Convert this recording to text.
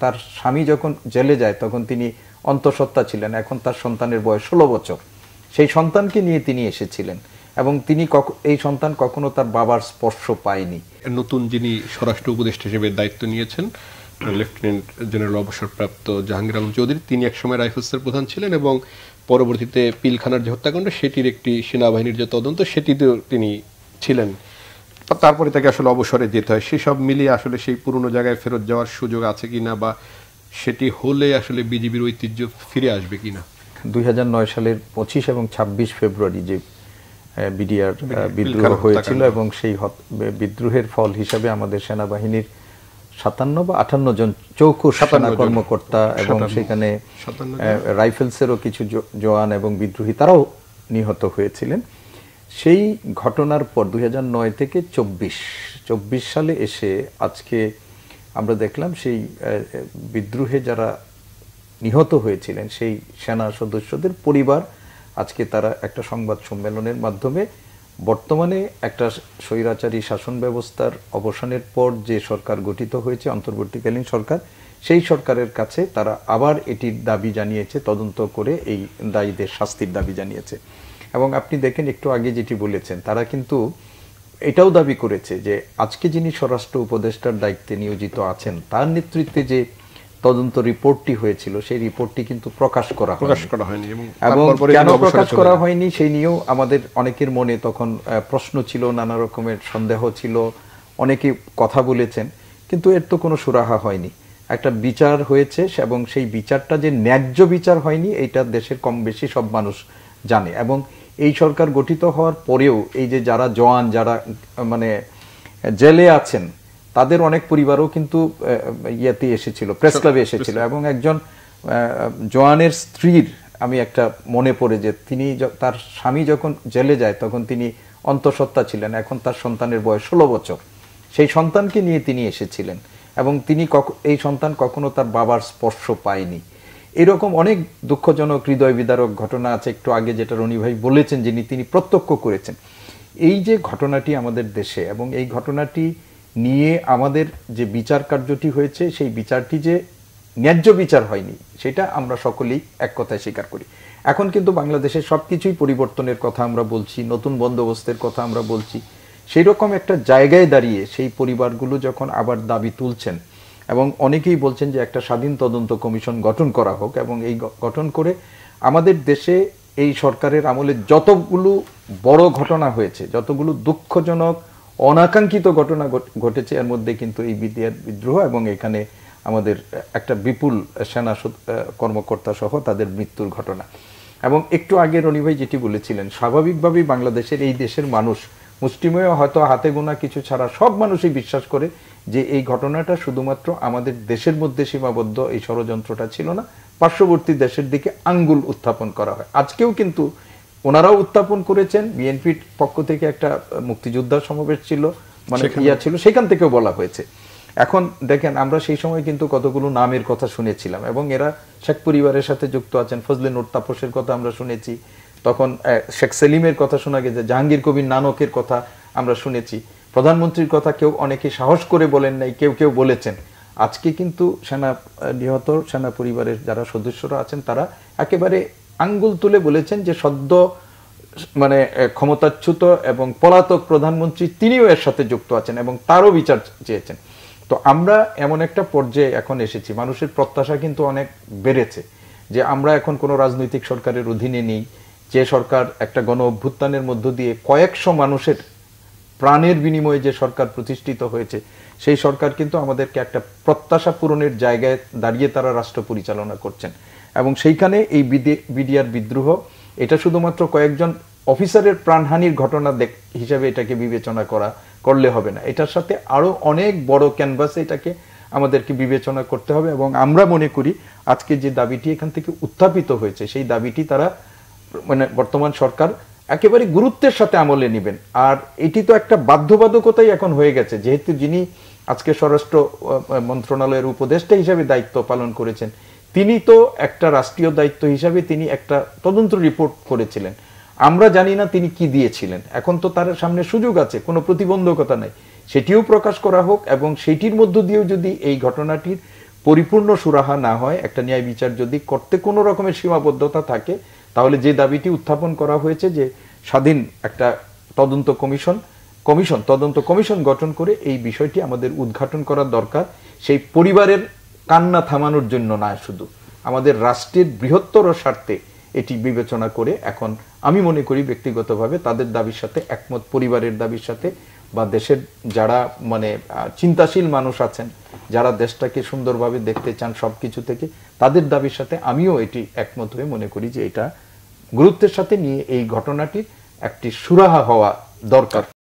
তার স্বামী যখন জেলে যায় তখন তিনি অন্তঃসত্ত্বা ছিলেন, এখন তার সন্তানের বয়স 16 বছর। সেই সন্তানকে নিয়ে তিনি এসেছিলেন এবং তিনি এই সন্তান কখনো তার বাবার স্পর্শ পায়নি। নতুন যিনি স্বরাষ্ট্র উপদেষ্টা হিসেবে দায়িত্ব নিয়েছেন লেফটেন্যান্ট জেনারেল অবসরপ্রাপ্ত জাহাঙ্গীর আলম চৌধুরী, তিনি একসময় রাইফেলসের প্রধান ছিলেন এবং পরবর্তীতে পিলখানার যে হত্যাকাণ্ড সেটির একটি সেনাবাহিনীর যে তদন্ত সেটিতেও তিনি ছিলেন। তারপরে তাকে আসলে অবসরে যেতে হয়। সেসব মিলিয়ে আসলে সেই পুরনো জায়গায় ফেরত যাওয়ার সুযোগ আছে কিনা, বা সেটি হলে আসলে বিজিবির ঐতিহ্য ফিরে আসবে কিনা? 2009 সালের 25 এবং 26 ফেব্রুয়ারি যে বিডিআর বিদ্রোহ হয়েছিল এবং সেই বিদ্রোহের ফল হিসাবে আমাদের সেনাবাহিনীর 57 বা 58 জন চৌকো সেনা কর্মকর্তা এবং সেখানে রাইফেলসেরও কিছু জওয়ান এবং বিদ্রোহী তারাও নিহত হয়েছিলেন। সেই ঘটনার পর 2009 থেকে 24 সালে এসে আজকে আমরা দেখলাম সেই বিদ্রোহে যারা নিহত হয়েছিলেন সেই সেনা সদস্যদের পরিবার আজকে তারা একটা সংবাদ সম্মেলনের মাধ্যমে বর্তমানে একটা স্বৈরাচারী শাসন ব্যবস্থার অবসানের পর যে সরকার গঠিত হয়েছে অন্তর্বর্তীকালীন সরকার, সেই সরকারের কাছে তারা আবার এটির দাবি জানিয়েছে, তদন্ত করে এই দায়ীদের শাস্তির দাবি জানিয়েছে। এবং আপনি দেখেন একটু আগে যেটি বলেছেন, তারা কিন্তু এটাও দাবি করেছে যে আজকে যিনি স্বরাষ্ট্র উপদেষ্টার দায়িত্বে নিয়োজিত আছেন তার নেতৃত্বে যে তদন্ত রিপোর্টটি হয়েছিল সেই রিপোর্টটি কিন্তু প্রকাশ করা হয়নি এবং কেন প্রকাশ করা হয়নি সেই নিয়েও আমাদের অনেকের মনে তখন প্রশ্ন ছিল, নানা রকমের সন্দেহ ছিল, অনেকে কথা বলেছেন, কিন্তু এর তো কোনো সুরাহা হয়নি। একটা বিচার হয়েছে এবং সেই বিচারটা যে ন্যায্য বিচার হয়নি এইটা দেশের কম বেশি সব মানুষ জানে। এবং এই সরকার গঠিত হওয়ার পরেও এই যে যারা জওয়ান যারা মানে জেলে আছেন তাদের অনেক পরিবারও কিন্তু ইয়াতে এসেছিল, প্রেস ক্লাবে এসেছিল এবং একজন জওয়ানের স্ত্রীর আমি একটা মনে পড়ে যে তিনি তার স্বামী যখন জেলে যায় তখন তিনি অন্তঃসত্ত্বা ছিলেন, এখন তার সন্তানের বয়স 16 বছর। সেই সন্তানকে নিয়ে তিনি এসেছিলেন এবং তিনি এই সন্তান কখনো তার বাবার স্পর্শ পায়নি। এরকম অনেক দুঃখজনক হৃদয় বিদারক ঘটনা আছে। একটু আগে যেটা রনি ভাই বলেছেন যিনি তিনি প্রত্যক্ষ করেছেন এই যে ঘটনাটি আমাদের দেশে, এবং এই ঘটনাটি নিয়ে আমাদের যে বিচার কার্যটি হয়েছে সেই বিচারটি যে ন্যায্য বিচার হয়নি সেটা আমরা সকলেই এক কথায় স্বীকার করি। এখন কিন্তু বাংলাদেশের সবকিছুই পরিবর্তনের কথা আমরা বলছি, নতুন বন্দোবস্তের কথা আমরা বলছি। সেই রকম একটা জায়গায় দাঁড়িয়ে সেই পরিবারগুলো যখন আবার দাবি তুলছেন এবং অনেকেই বলছেন যে একটা স্বাধীন তদন্ত কমিশন গঠন করা হোক এবং এই গঠন করে আমাদের দেশে এই সরকারের আমলে যতগুলো বড় ঘটনা হয়েছে, যতগুলো দুঃখজনক অনাকাঙ্ক্ষিত ঘটনা ঘটেছে এর মধ্যে কিন্তু এই বিদ্রোহ এবং এখানে আমাদের একটা বিপুল সেনা কর্মকর্তা সহ তাদের মৃত্যুর ঘটনা। এবং একটু আগে রনি ভাই যেটি বলেছিলেন, স্বাভাবিকভাবেই বাংলাদেশের এই দেশের মানুষ মুষ্টিমেয় হয়তো হাতে গোনা কিছু ছাড়া সব মানুষই বিশ্বাস করে যে এই ঘটনাটা শুধুমাত্র আমাদের দেশের মধ্যে সীমাবদ্ধ, এই ষড়যন্ত্রটা ছিল না, পার্শ্ববর্তী দেশের দিকে আঙ্গুল উত্থাপন করা হয়। আজকেও কিন্তু ওনারাও উত্থাপন করেছেন, বিএনপির পক্ষ থেকে একটা মুক্তিযোদ্ধা সমাবেশ ছিল, মানে ছিল, সেখান থেকেও বলা হয়েছে। এখন দেখেন আমরা সেই সময় কিন্তু কতগুলো নামের কথা শুনেছিলাম এবং এরা শেখ পরিবারের সাথে যুক্ত আছেন। ফজলে নূর তাপসের কথা আমরা শুনেছি, তখন শেখ সেলিমের কথা শোনা গেছে, জাহাঙ্গীর কবির নানকের কথা আমরা শুনেছি, প্রধানমন্ত্রীর কথা কেউ অনেকে সাহস করে বলেন নাই, কেউ কেউ বলেছেন। আজকে কিন্তু নিহত সেনা পরিবারের যারা সদস্যরা আছেন তারা একেবারে আঙ্গুল তুলে বলেছেন যে সদ্য মানে ক্ষমতাচ্যুত এবং পলাতক প্রধানমন্ত্রী তিনিও এর সাথে যুক্ত আছেন এবং তারও বিচার চেয়েছেন। তো আমরা এমন একটা পর্যায়ে এখন এসেছি, মানুষের প্রত্যাশা কিন্তু অনেক বেড়েছে যে আমরা এখন কোনো রাজনৈতিক সরকারের অধীনে নেই, যে সরকার একটা গণ অভ্যুত্থানের মধ্য দিয়ে কয়েকশো মানুষের প্রাণের বিনিময়ে যে সরকার প্রতিষ্ঠিত হয়েছে সেই সরকার কিন্তু আমাদেরকে একটা প্রত্যাশা পূরণের জায়গায় দাঁড়িয়ে তারা রাষ্ট্র পরিচালনা করছেন। এবং সেইখানে এই বিডিআর বিদ্রোহ এটা শুধুমাত্র কয়েকজন অফিসারের প্রাণহানির ঘটনা হিসাবে এটাকে বিবেচনা করলে হবে না, এটার সাথে আরো অনেক বড় ক্যানভাসে এটাকে আমাদেরকে বিবেচনা করতে হবে। এবং আমরা মনে করি আজকে যে দাবিটি এখান থেকে উত্থাপিত হয়েছে সেই দাবিটি তারা মানে বর্তমান সরকার একেবারে গুরুত্বের সাথে আমলে নেবেন। আর এটি তো একটা বাধ্যবাধকতাই এখন হয়ে গেছে, যেহেতু যিনি আজকে স্বরাষ্ট্র মন্ত্রণালয়ের উপদেষ্টা হিসাবে দায়িত্ব পালন করেছেন তিনি তো একটা রাষ্ট্রীয় দায়িত্ব হিসাবে তিনি একটা তদন্ত রিপোর্ট করেছিলেন। আমরা জানি না তিনি কি দিয়েছিলেন, এখন তো তার সামনে সুযোগ আছে, কোনো প্রতিবন্ধকতা নাই, সেটিও প্রকাশ করা হোক এবং সেটির মধ্য দিয়েও যদি এই ঘটনাটির পরিপূর্ণ সুরাহা না হয়, একটা ন্যায় বিচার যদি করতে কোনো রকমের সীমাবদ্ধতা থাকে, তাহলে যে দাবিটি উত্থাপন করা হয়েছে যে স্বাধীন একটা তদন্ত কমিশন গঠন করে এই বিষয়টি আমাদের উদ্ঘাটন করার দরকার। সেই পরিবারের কান্না থামানোর জন্য না, শুধু আমাদের রাষ্ট্রের বৃহত্তর স্বার্থে এটি বিবেচনা করে এখন আমি মনে করি ব্যক্তিগতভাবে তাদের দাবির সাথে একমত, পরিবারের দাবির সাথে, বা দেশের যারা মানে চিন্তাশীল মানুষ আছেন, যারা দেশটাকে সুন্দরভাবে দেখতে চান সবকিছু থেকে, তাদের দাবির সাথে আমিও এটি একমত হয়ে মনে করি যে এটা গুরুত্বের সাথে নিয়ে এই ঘটনাটির একটি সুরাহা হওয়া দরকার।